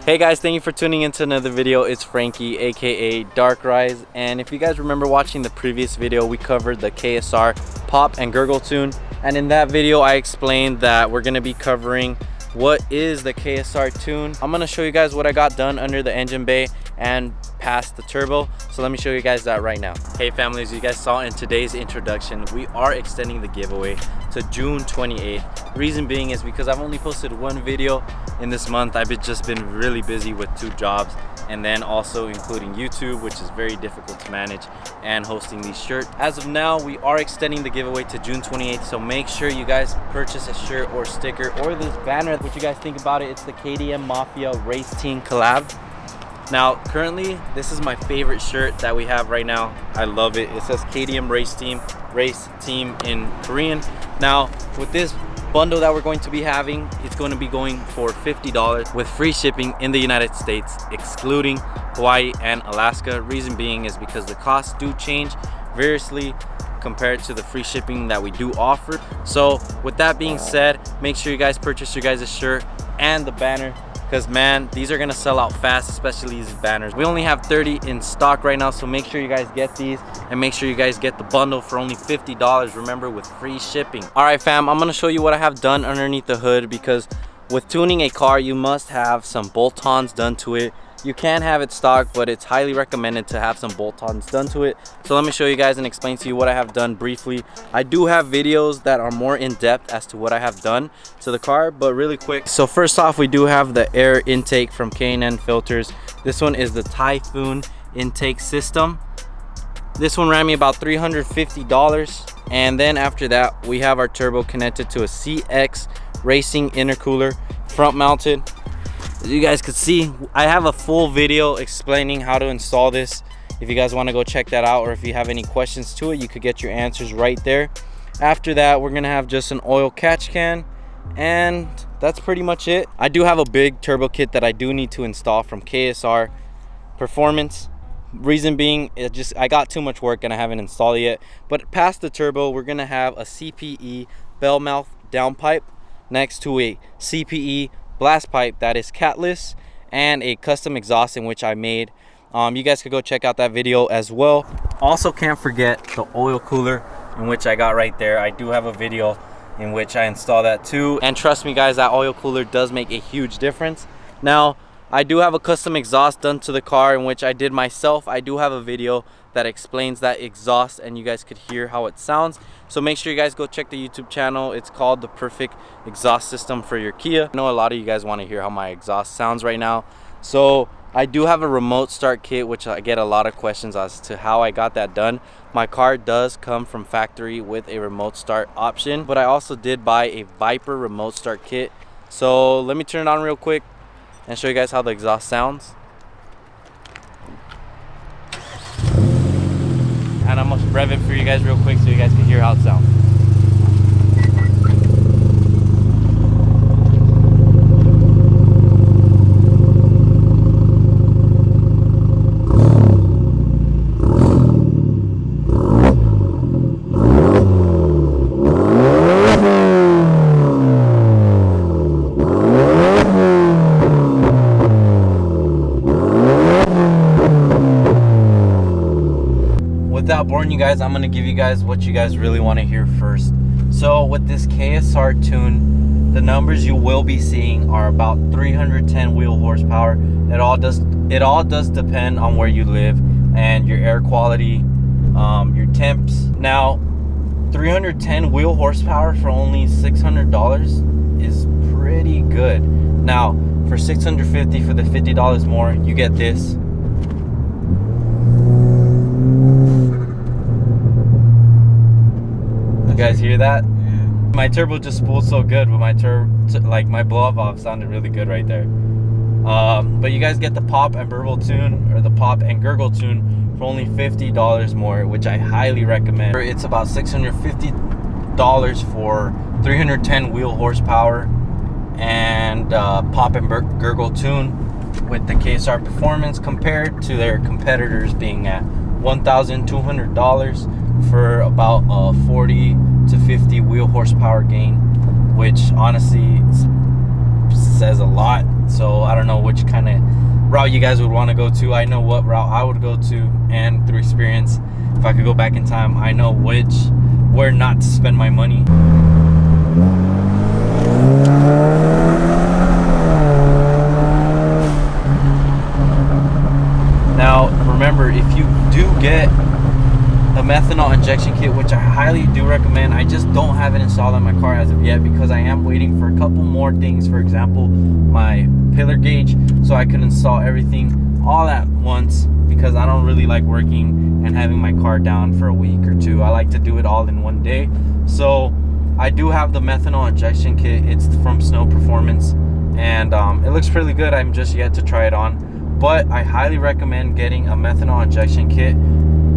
Hey guys, thank you for tuning into another video. It's Frankie, aka Dark Rise, and if you guys remember watching the previous video, we covered the KSR pop and gurgle tune, and in that video I explained that we're going to be covering what is the KSR tune. I'm going to show you guys what I got done under the engine bay and past the turbo, so let me show you guys that right now. Hey family, as you guys saw in today's introduction, we are extending the giveaway to June 28th. Reason being is because I've only posted one video in this month. I've just been really busy with 2 jobs, and then also including YouTube, which is very difficult to manage, and hosting these shirts. As of now, we are extending the giveaway to June 28th, so make sure you guys purchase a shirt or sticker or this banner. What you guys think about it? It's the KDM MAFIA race team collab. Now currently this is my favorite shirt that we have right now. I love it. It says KDM race team in Korean. Now with this bundle that we're going to be having, it's going to be going for $50 with free shipping in the United States, excluding Hawaii and Alaska. Reason being is because the costs do change variously compared to the free shipping that we do offer. So with that being said, make sure you guys purchase your guys' shirt and the banner, because man, these are gonna sell out fast, especially these banners. We only have 30 in stock right now, so make sure you guys get these, and make sure you guys get the bundle for only $50, remember, with free shipping. All right fam, I'm gonna show you what I have done underneath the hood, because with tuning a car you must have some bolt-ons done to it. You can have it stock, but it's highly recommended to have some bolt-ons done to it. So let me show you guys and explain to you what I have done briefly. I do have videos that are more in depth as to what I have done to the car, but really quick. So first off, we do have the air intake from K&N Filters. This one is the Typhoon intake system. This one ran me about $350. And then after that, we have our turbo connected to a CX Racing intercooler, front mounted. As you guys could see, I have a full video explaining how to install this. If you guys want to go check that out, or if you have any questions to it, you could get your answers right there. After that, we're gonna have just an oil catch can, and that's pretty much it. I do have a big turbo kit that I do need to install from KSR Performance. Reason being, I got too much work and I haven't installed it yet. But past the turbo, we're gonna have a CPE bell mouth downpipe next to a CPE blast pipe that is catless, and a custom exhaust in which I made. You guys could go check out that video as well. Also, can't forget the oil cooler, in which I got right there. I do have a video in which I install that too, and trust me guys, that oil cooler does make a huge difference. Now I do have a custom exhaust done to the car, in which I did myself. I do have a video that explains that exhaust and you guys could hear how it sounds. So make sure you guys go check the YouTube channel. It's called The Perfect Exhaust System for Your Kia. I know a lot of you guys want to hear how my exhaust sounds right now. So I do have a remote start kit, which I get a lot of questions as to how I got that done. My car does come from factory with a remote start option, but I also did buy a Viper remote start kit. So let me turn it on real quick and show you guys how the exhaust sounds. And I'm gonna rev it for you guys real quick so you guys can hear how it sounds. Without boring you guys, I'm going to give you guys what you guys really want to hear first. So with this KSR tune, the numbers you will be seeing are about 310 wheel horsepower. It all does depend on where you live and your air quality, your temps. Now 310 wheel horsepower for only $600 is pretty good. Now for $650, for the $50 more, you get this. You guys hear that? Yeah. My turbo just spooled so good, but my blow off sounded really good right there. But you guys get the pop and burble tune, or the pop and gurgle tune, for only $50 more, which I highly recommend. It's about $650 for 310 wheel horsepower and pop and gurgle tune with the KSR Performance, compared to their competitors being at $1,200 for about 40 to 50 wheel horsepower gain, which honestly says a lot. So I don't know which kind of route you guys would want to go to. I know what route I would go to, and through experience, if I could go back in time, I know where not to spend my money. Now remember, if you do get a methanol injection kit, which I highly do recommend, I just don't have it installed on my car as of yet because I am waiting for a couple more things. For example, my pillar gauge, so I can install everything all at once, because I don't really like working and having my car down for a week or two. I like to do it all in one day. So I do have the methanol injection kit. It's from SXL Performance, and it looks pretty good. I'm just yet to try it on, but I highly recommend getting a methanol injection kit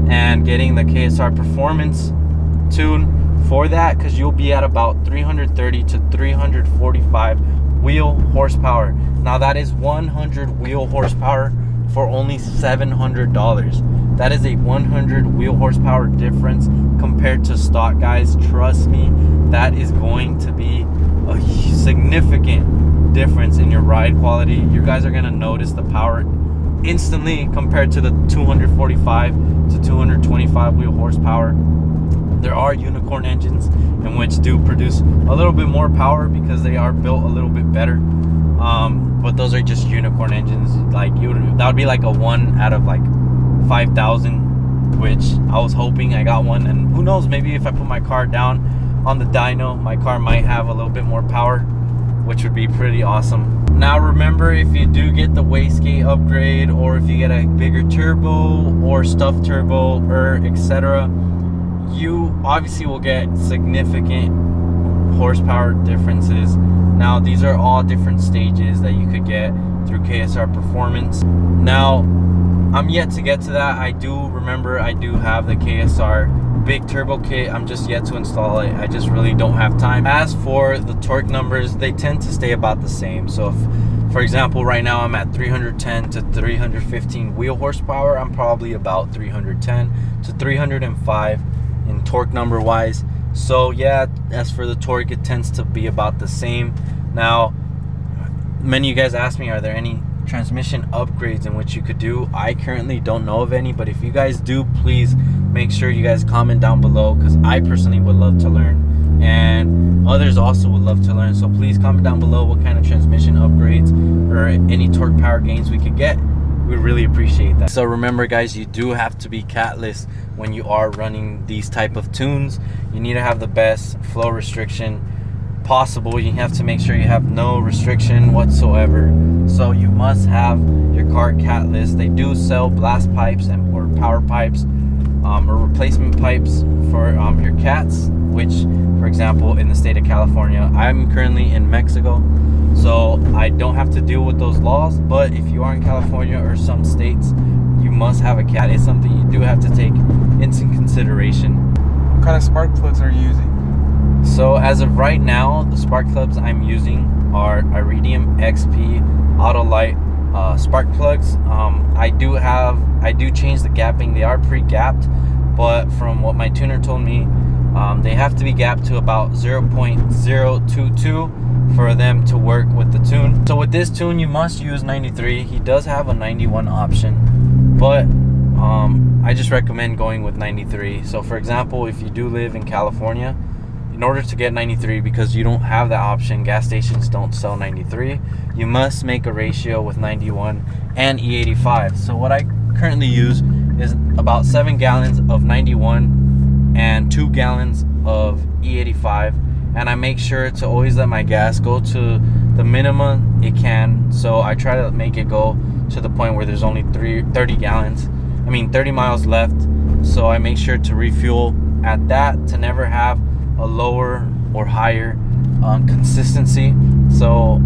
and getting the KSR Performance tune for that, because you'll be at about 330 to 345 wheel horsepower. Now that is 100 wheel horsepower for only $700. That is a 100 wheel horsepower difference compared to stock, guys. Trust me, that is going to be a significant difference in your ride quality. You guys are gonna notice the power instantly compared to the 245 to 225 wheel horsepower. There are unicorn engines in which do produce a little bit more power because they are built a little bit better, but those are just unicorn engines. Like that would be like a 1 out of like 5,000, which I was hoping I got one, and who knows, maybe if I put my car down on the dyno, my car might have a little bit more power, which would be pretty awesome. Now remember, if you do get the wastegate upgrade, or if you get a bigger turbo or stuffed turbo, or etc., you obviously will get significant horsepower differences. Now these are all different stages that you could get through KSR Performance. Now I'm yet to get to that. I do have the KSR big turbo kit. I'm just yet to install it. I just really don't have time. As for the torque numbers, they tend to stay about the same. So if, for example, right now I'm at 310 to 315 wheel horsepower, I'm probably about 310 to 305 in torque number wise. So yeah, as for the torque, it tends to be about the same. Now many of you guys ask me, are there any transmission upgrades in which you could do? I currently don't know of any, but if you guys do, please make sure you guys comment down below, because I personally would love to learn. and others also would love to learn. So please comment down below what kind of transmission upgrades or any torque power gains we could get. We really appreciate that. So remember guys, you do have to be catless when you are running these type of tunes. You need to have the best flow restriction possible. You have to make sure you have no restriction whatsoever. So you must have your car catless. They do sell blast pipes and or power pipes or replacement pipes for your cats, which for example in the state of California, I'm currently in Mexico, so I don't have to deal with those laws. But if you are in California or some states, you must have a cat. It's something you do have to take into consideration. What kind of spark plugs are you using? So as of right now, the spark plugs I'm using are Iridium XP Autolite spark plugs. I do change the gapping. They are pre-gapped, but from what my tuner told me, they have to be gapped to about 0.022 for them to work with the tune. So with this tune, you must use 93. He does have a 91 option, but I just recommend going with 93. So for example, if you do live in California, in order to get 93, because you don't have that option, gas stations don't sell 93, you must make a ratio with 91 and E85. So what I currently use is about 7 gallons of 91 and 2 gallons of E85, and I make sure to always let my gas go to the minimum it can. So I try to make it go to the point where there's only 30 miles left. So I make sure to refuel at that, to never have a lower or higher consistency. So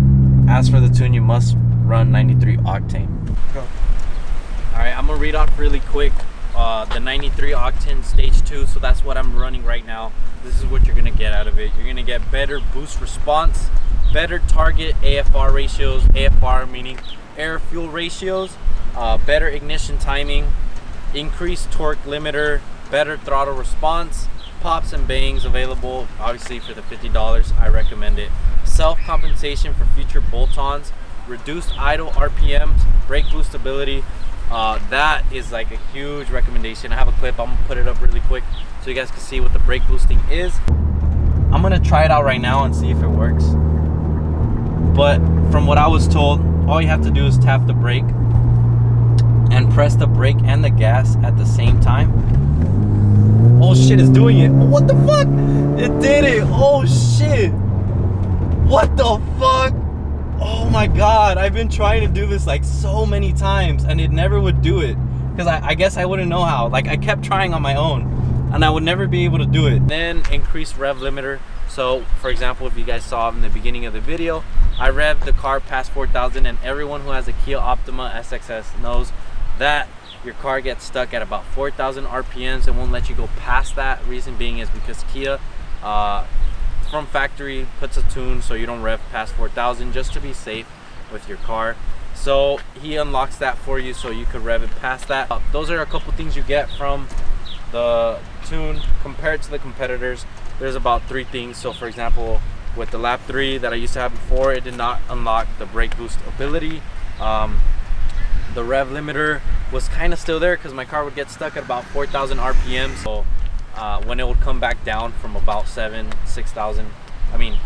as for the tune, you must run 93 octane. Go. All right, I'm gonna read off really quick the 93 Octane Stage 2. So that's what I'm running right now. This is what you're gonna get out of it. You're gonna get better boost response, better target AFR ratios, AFR meaning air fuel ratios, better ignition timing, increased torque limiter, better throttle response, pops and bangs available obviously for the $50. I recommend it. Self compensation for future bolt-ons, reduced idle RPMs, brake boostability. That is like a huge recommendation. I have a clip, I'm gonna put it up really quick so you guys can see what the brake boosting is. I'm gonna try it out right now and see if it works. But from what I was told, all you have to do is tap the brake and press the brake and the gas at the same time. Oh shit, it's doing it. What the fuck? It did it. Oh shit. What the fuck? Oh my god, I've been trying to do this like so many times and it never would do it, because I guess I wouldn't know how. Like I kept trying on my own and I would never be able to do it. Then increase rev limiter. So for example, if you guys saw in the beginning of the video, I revved the car past 4,000, and everyone who has a Kia Optima SXS knows that your car gets stuck at about 4,000 RPMs and won't let you go past that. Reason being is because Kia from factory puts a tune so you don't rev past 4,000 just to be safe with your car. So he unlocks that for you so you could rev it past that. Those are a couple things you get from the tune compared to the competitors. There's about 3 things. So for example, with the LAP3 that I used to have before, it did not unlock the brake boost ability. The rev limiter was kind of still there because my car would get stuck at about 4,000 RPM. So when it would come back down from about 6,000,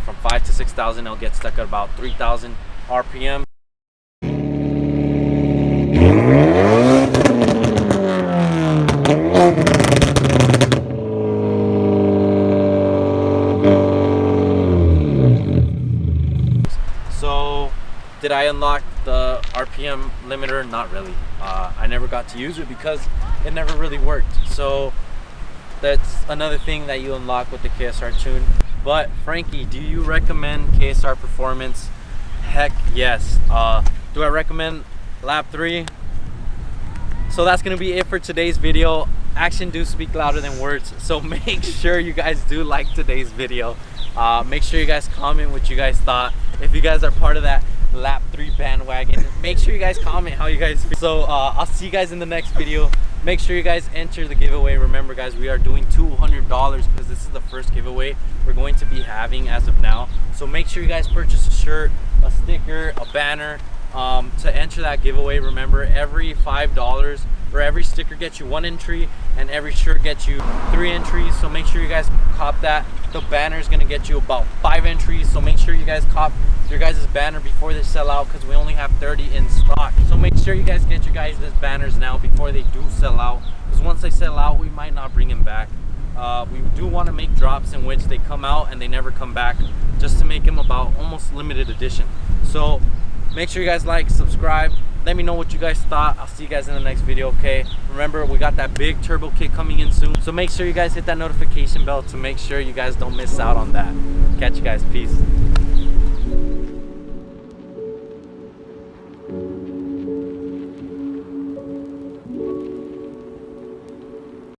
from 5 to 6,000, it'll get stuck at about 3,000 RPM. So did I unlock the RPM limiter? Not really. I never got to use it because it never really worked. So that's another thing that you unlock with the KSR tune. But Frankie, do you recommend KSR Performance? Heck yes. Do I recommend LAP3? So that's gonna be it for today's video. Action do speak louder than words, so make sure you guys do like today's video. Make sure you guys comment what you guys thought. If you guys are part of that LAP3 bandwagon, make sure you guys comment how you guys feel. So I'll see you guys in the next video. Make sure you guys enter the giveaway. Remember guys, we are doing $200 because this is the first giveaway we're going to be having as of now. So make sure you guys purchase a shirt, a sticker, a banner to enter that giveaway. Remember, every $5 where every sticker gets you 1 entry and every shirt gets you 3 entries. So make sure you guys cop that. The banner is gonna get you about 5 entries. So make sure you guys cop your guys' banner before they sell out, because we only have 30 in stock. So make sure you guys get your guys' banners now before they do sell out, because once they sell out, we might not bring them back. We do want to make drops in which they come out and they never come back, just to make them about almost limited edition. So make sure you guys like, subscribe, let me know what you guys thought. I'll see you guys in the next video. Okay, remember, we got that big turbo kit coming in soon, so make sure you guys hit that notification bell to make sure you guys don't miss out on that. Catch you guys, peace.